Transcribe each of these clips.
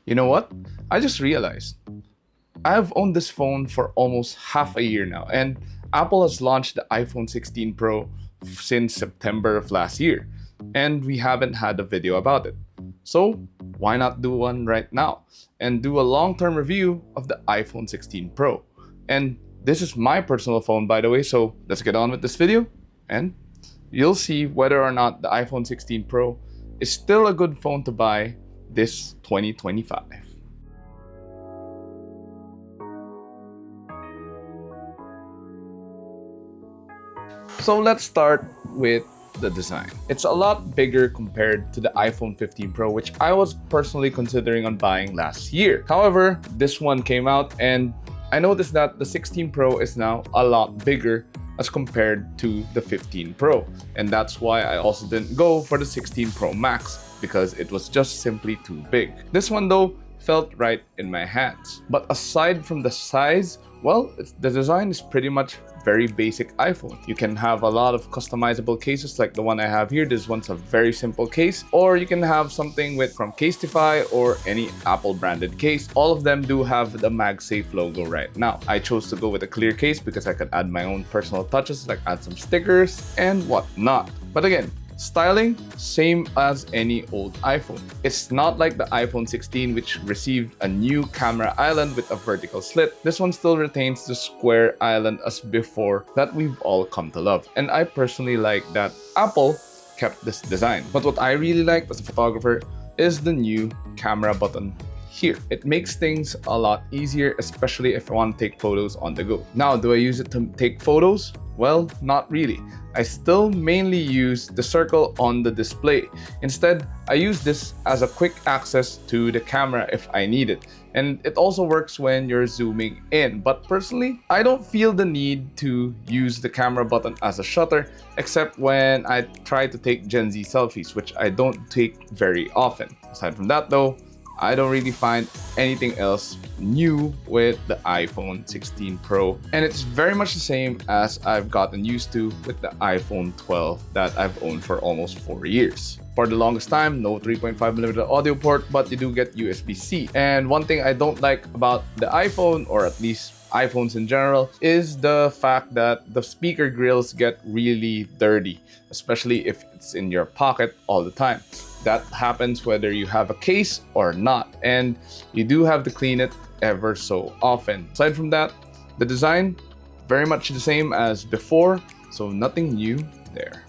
You know what? I just realized I've owned this phone for almost half a year now, and Apple has launched the iPhone 16 Pro since September of last year, and we haven't had a video about it. So, why not do one right now and do a long term review of the iPhone 16 Pro? And this is my personal phone, by the way, so let's get on with this video and you'll see whether or not the iPhone 16 Pro is still a good phone to buy this 2025. So let's start with the design. It's a lot bigger compared to the iPhone 15 Pro, which I was personally considering on buying last year. However, this one came out and I noticed that the 16 Pro is now a lot bigger as compared to the 15 Pro. And that's why I also didn't go for the 16 Pro Max, because it was just simply too big. This one though felt right in my hands. But aside from the size, well, the design is pretty much very basic iPhone. You can have a lot of customizable cases like the one I have here. This one's a very simple case, or you can have something from Casetify or any Apple branded case. All of them do have the MagSafe logo right now. I chose to go with a clear case because I could add my own personal touches, like add some stickers and whatnot. But again, styling, same as any old iPhone. It's not like the iPhone 16, which received a new camera island with a vertical slit. This one still retains the square island as before that we've all come to love. And I personally like that Apple kept this design. But what I really like as a photographer is the new camera button here. It makes things a lot easier, especially if I want to take photos on the go. Now, do I use it to take photos? Well, not really. I still mainly use the circle on the display. Instead, I use this as a quick access to the camera if I need it. And it also works when you're zooming in. But personally, I don't feel the need to use the camera button as a shutter, except when I try to take Gen Z selfies, which I don't take very often. Aside from that though, I don't really find anything else new with the iPhone 16 Pro, and it's very much the same as I've gotten used to with the iPhone 12 that I've owned for almost 4 years. For the longest time, no 3.5mm audio port, but you do get USB-C. And one thing I don't like about the iPhone, or at least iPhones in general, is the fact that the speaker grills get really dirty, especially if it's in your pocket all the time. That happens whether you have a case or not, and you do have to clean it ever so often. Aside from that, the design, very much the same as before, so nothing new there.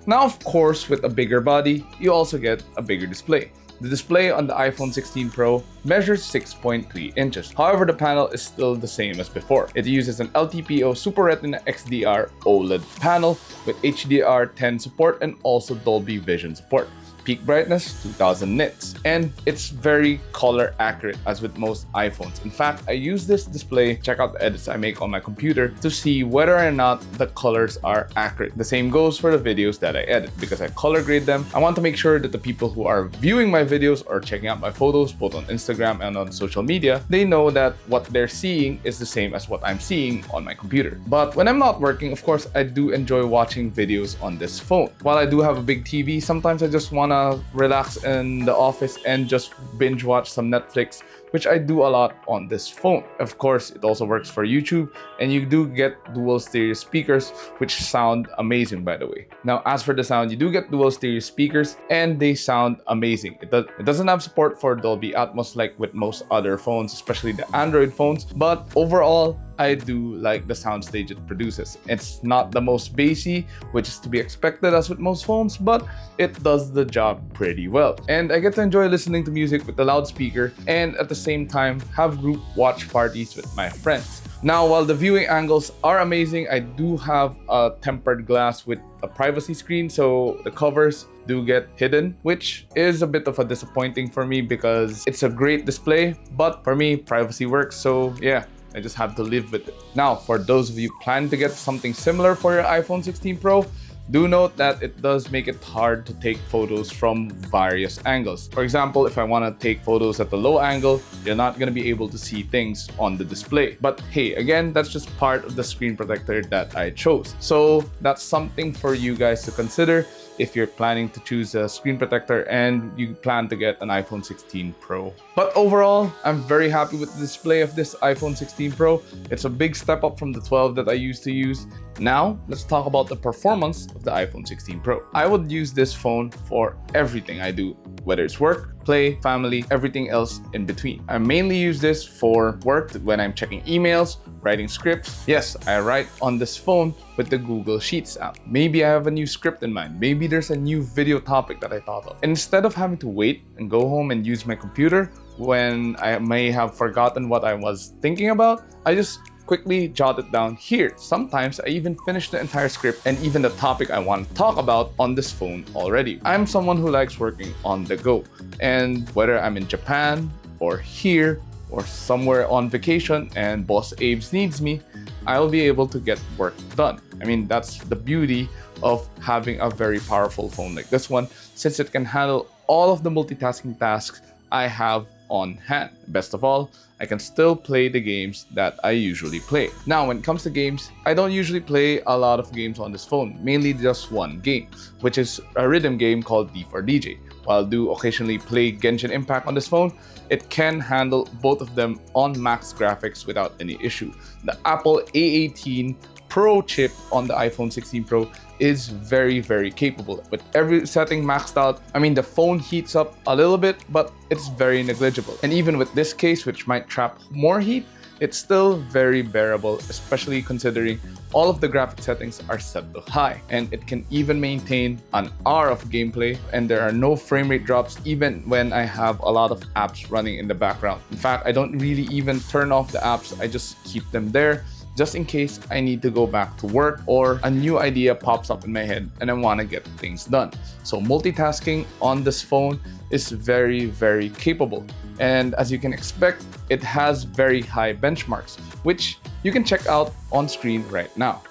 Now, of course, with a bigger body, you also get a bigger display. The display on the iPhone 16 Pro measures 6.3 inches. However, the panel is still the same as before. It uses an LTPO Super Retina XDR OLED panel with HDR10 support and also Dolby Vision support. Peak brightness 2000 nits, and it's very color accurate as with most iPhones. In fact, I use this display to check out the edits I make on my computer to see whether or not the colors are accurate. The same goes for the videos that I edit. Because I color grade them, I want to make sure that the people who are viewing my videos or checking out my photos both on Instagram and on social media, they know that what they're seeing is the same as what I'm seeing on my computer. But when I'm not working, of course, I do enjoy watching videos on this phone. While I do have a big TV, sometimes I just want to relax in the office and just binge watch some Netflix, which I do a lot on this phone. Of course, it also works for YouTube, and you do get dual stereo speakers, which sound amazing, by the way. Now, as for the sound, you do get dual stereo speakers, and they sound amazing. It doesn't have support for Dolby Atmos like with most other phones, especially the Android phones, but overall, I do like the soundstage it produces. It's not the most bassy, which is to be expected as with most phones, but it does the job pretty well. And I get to enjoy listening to music with the loudspeaker and at the same time have group watch parties with my friends. Now, while the viewing angles are amazing, I do have a tempered glass with a privacy screen, so the covers do get hidden, which is a bit of a disappointing for me because it's a great display, but for me, privacy works, so yeah. I just have to live with it. Now, for those of you planning to get something similar for your iPhone 16 Pro, do note that it does make it hard to take photos from various angles. For example, if I want to take photos at the low angle, you're not going to be able to see things on the display. But hey, again, that's just part of the screen protector that I chose. So that's something for you guys to consider if you're planning to choose a screen protector and you plan to get an iPhone 16 Pro. But overall, I'm very happy with the display of this iPhone 16 Pro. It's a big step up from the 12 that I used to use. Now, let's talk about the performance of the iPhone 16 Pro. I would use this phone for everything I do, whether it's work, play, family, everything else in between. I mainly use this for work when I'm checking emails, writing scripts. Yes, I write on this phone with the Google Sheets app. Maybe I have a new script in mind. Maybe there's a new video topic that I thought of. And instead of having to wait and go home and use my computer when I may have forgotten what I was thinking about, I just quickly jot it down here. Sometimes I even finish the entire script and even the topic I want to talk about on this phone already. I'm someone who likes working on the go, and whether I'm in Japan or here or somewhere on vacation and boss Abe's needs me, I'll be able to get work done. I mean, that's the beauty of having a very powerful phone like this one, since it can handle all of the multitasking tasks I have on hand. Best of all, I can still play the games that I usually play. Now, when it comes to games, I don't usually play a lot of games on this phone, mainly just one game, which is a rhythm game called D4DJ. While I do occasionally play Genshin Impact on this phone, it can handle both of them on max graphics without any issue. The Apple A18 Pro chip on the iPhone 16 Pro is very, very capable. With every setting maxed out, I mean, the phone heats up a little bit, but it's very negligible. And even with this case, which might trap more heat, it's still very bearable, especially considering all of the graphic settings are set to high. And it can even maintain an hour of gameplay, and there are no frame rate drops even when I have a lot of apps running in the background. In fact, I don't really even turn off the apps, I just keep them there, just in case I need to go back to work or a new idea pops up in my head and I want to get things done. So multitasking on this phone is very, very capable. And as you can expect, it has very high benchmarks, which you can check out on screen right now.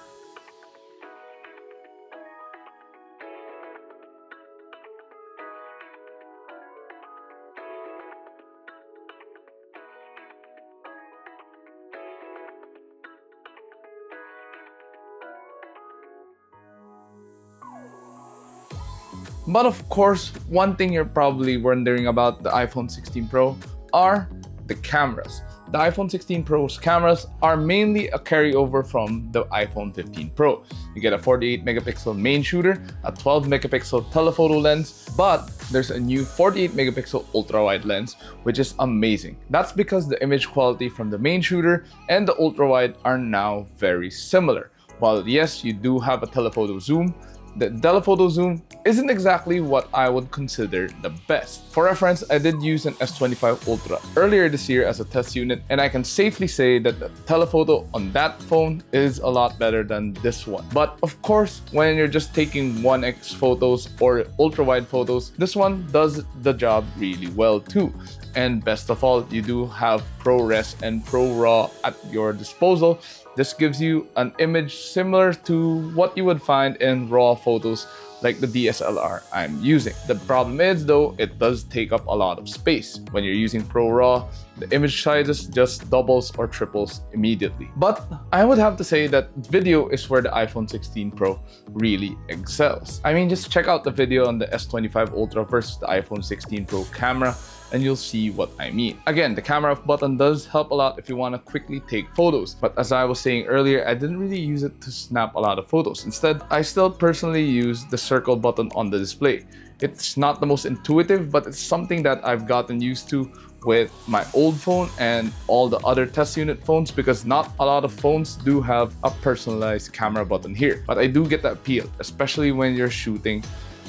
But of course, one thing you're probably wondering about the iPhone 16 Pro are the cameras. The iPhone 16 Pro's cameras are mainly a carryover from the iPhone 15 Pro. You get a 48 megapixel main shooter, a 12 megapixel telephoto lens, but there's a new 48 megapixel ultra-wide lens, which is amazing. That's because the image quality from the main shooter and the ultra-wide are now very similar. While yes, you do have a telephoto zoom, the telephoto zoom isn't exactly what I would consider the best. For reference, I did use an S25 Ultra earlier this year as a test unit, and I can safely say that the telephoto on that phone is a lot better than this one. But of course, when you're just taking 1x photos or ultra-wide photos, this one does the job really well too. And best of all, you do have ProRes and ProRAW at your disposal. This gives you an image similar to what you would find in RAW photos like the DSLR I'm using. The problem is though, it does take up a lot of space. When you're using ProRAW, the image sizes just doubles or triples immediately. But I would have to say that video is where the iPhone 16 Pro really excels. I mean, just check out the video on the S25 Ultra versus the iPhone 16 Pro camera, and you'll see what I mean. Again, the camera button does help a lot if you want to quickly take photos. But as I was saying earlier, I didn't really use it to snap a lot of photos. Instead, I still personally use the circle button on the display. It's not the most intuitive, but it's something that I've gotten used to with my old phone and all the other test unit phones, because not a lot of phones do have a personalized camera button here. But I do get the appeal, especially when you're shooting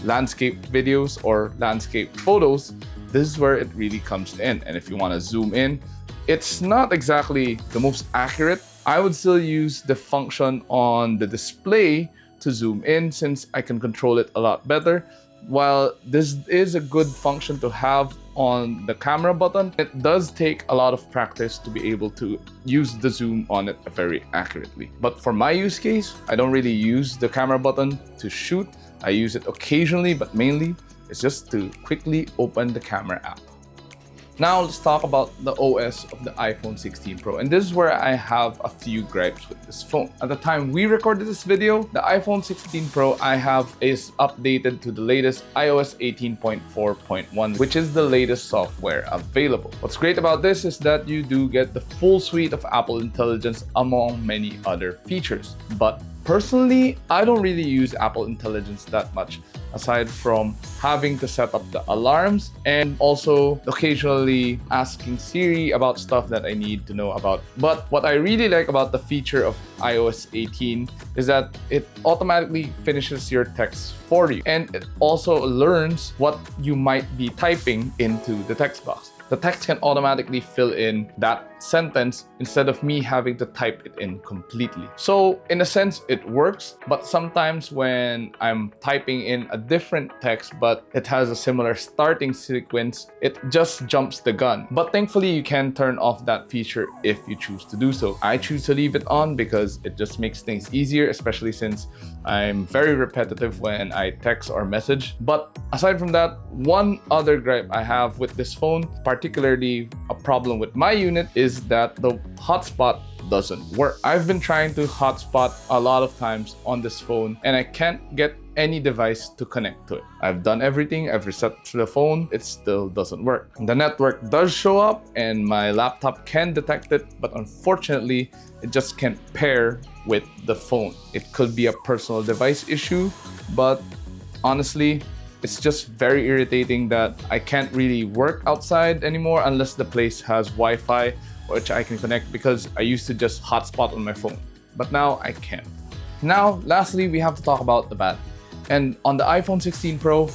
landscape videos or landscape photos. This is where it really comes in. And if you want to zoom in, it's not exactly the most accurate. I would still use the function on the display to zoom in, since I can control it a lot better. While this is a good function to have on the camera button, it does take a lot of practice to be able to use the zoom on it very accurately. But for my use case, I don't really use the camera button to shoot. I use it occasionally, but mainly it's just to quickly open the camera app. Now let's talk about the OS of the iPhone 16 Pro, and this is where I have a few gripes with this phone. At the time we recorded this video, the iPhone 16 Pro I have is updated to the latest iOS 18.4.1, which is the latest software available. What's great about this is that you do get the full suite of Apple Intelligence among many other features. But personally, I don't really use Apple Intelligence that much, aside from having to set up the alarms and also occasionally asking Siri about stuff that I need to know about. But what I really like about the feature of iOS 18 is that it automatically finishes your text for you, and it also learns what you might be typing into the text box. The text can automatically fill in that sentence instead of me having to type it in completely. So in a sense, it works, but sometimes when I'm typing in a different text but it has a similar starting sequence, it just jumps the gun. But thankfully, you can turn off that feature if you choose to do so. I choose to leave it on because it just makes things easier, especially since I'm very repetitive when I text or message. But aside from that, one other gripe I have with this phone, particularly a problem with my unit, is that the hotspot doesn't work. I've been trying to hotspot a lot of times on this phone and I can't get any device to connect to it. I've done everything, I've reset the phone, it still doesn't work. The network does show up and my laptop can detect it, but unfortunately, it just can't pair with the phone. It could be a personal device issue, but honestly, it's just very irritating that I can't really work outside anymore unless the place has Wi-Fi which I can connect, because I used to just hotspot on my phone, but now I can't. Now, lastly, we have to talk about the battery. And on the iPhone 16 Pro,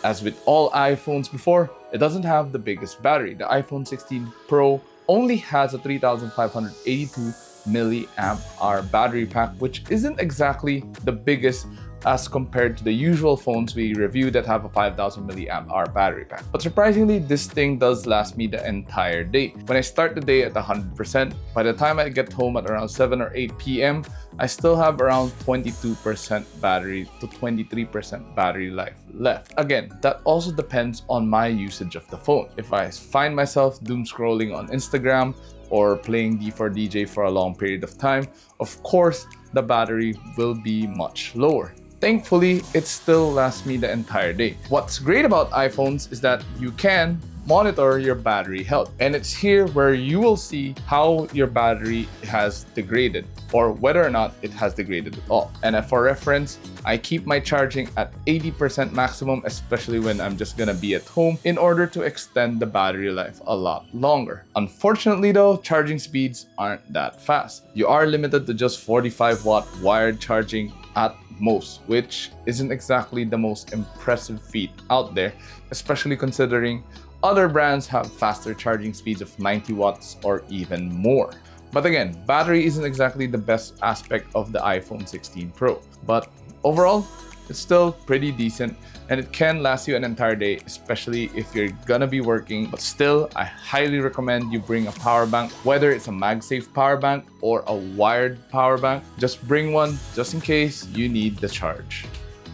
as with all iPhones before, it doesn't have the biggest battery. The iPhone 16 Pro only has a 3,582 milliamp hour battery pack, which isn't exactly the biggest as compared to the usual phones we review that have a 5,000 milliamp hour battery pack. But surprisingly, this thing does last me the entire day. When I start the day at 100%, by the time I get home at around 7 or 8 p.m., I still have around 22% battery to 23% battery life left. Again, that also depends on my usage of the phone. If I find myself doom scrolling on Instagram or playing D4DJ for a long period of time, of course, the battery will be much lower. Thankfully, it still lasts me the entire day. What's great about iPhones is that you can monitor your battery health, and it's here where you will see how your battery has degraded or whether or not it has degraded at all. And for reference, I keep my charging at 80% maximum, especially when I'm just gonna be at home, in order to extend the battery life a lot longer. Unfortunately though, charging speeds aren't that fast. You are limited to just 45 watt wired charging at most, which isn't exactly the most impressive feat out there, especially considering other brands have faster charging speeds of 90 watts or even more. But again, battery isn't exactly the best aspect of the iPhone 16 Pro, but overall, it's still pretty decent and it can last you an entire day, especially if you're gonna be working. But still, I highly recommend you bring a power bank, whether it's a MagSafe power bank or a wired power bank. Just bring one just in case you need the charge.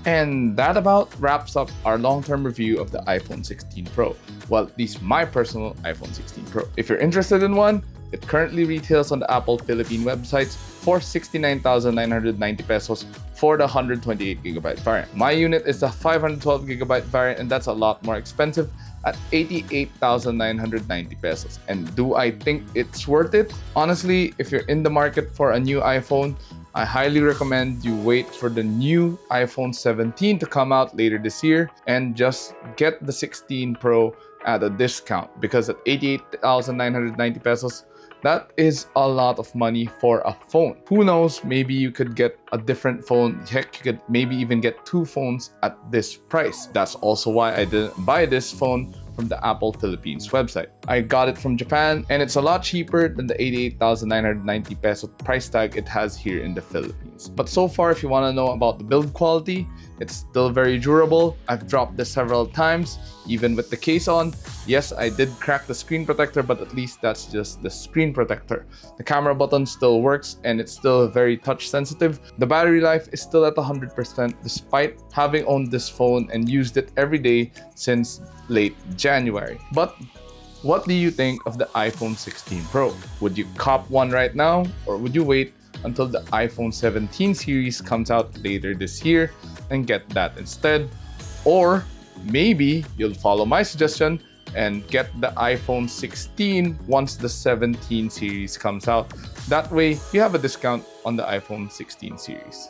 And that about wraps up our long-term review of the iPhone 16 Pro. Well, at least my personal iPhone 16 Pro. If you're interested in one, it currently retails on the Apple Philippine websites for 69,990 pesos for the 128GB variant. My unit is the 512GB variant, and that's a lot more expensive at 88,990 pesos. And do I think it's worth it? Honestly, if you're in the market for a new iPhone, I highly recommend you wait for the new iPhone 17 to come out later this year and just get the 16 Pro at a discount, because at 88,990 pesos, that is a lot of money for a phone. Who knows, maybe you could get a different phone. Heck, you could maybe even get two phones at this price. That's also why I didn't buy this phone from the Apple Philippines website. I got it from Japan and it's a lot cheaper than the 88,990 peso price tag it has here in the Philippines. But so far, if you want to know about the build quality, it's still very durable. I've dropped this several times, even with the case on. Yes, I did crack the screen protector, but at least that's just the screen protector. The camera button still works and it's still very touch sensitive. The battery life is still at 100% despite having owned this phone and used it every day since late January. But What do you think of the iPhone 16 Pro? Would you cop one right now, or would you wait until the iPhone 17 series comes out later this year and get that instead? Or maybe you'll follow my suggestion and get the iPhone 16 once the 17 series comes out. That way, you have a discount on the iPhone 16 series.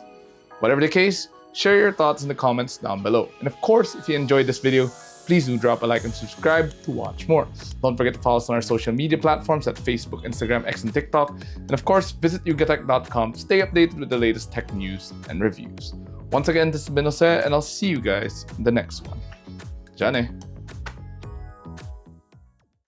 Whatever the case, share your thoughts in the comments down below. And of course, if you enjoyed this video, please do drop a like and subscribe to watch more. Don't forget to follow us on our social media platforms at Facebook, Instagram, X, and TikTok. And of course, visit yugatech.com to stay updated with the latest tech news and reviews. Once again, this has been Jose, and I'll see you guys in the next one. Jane.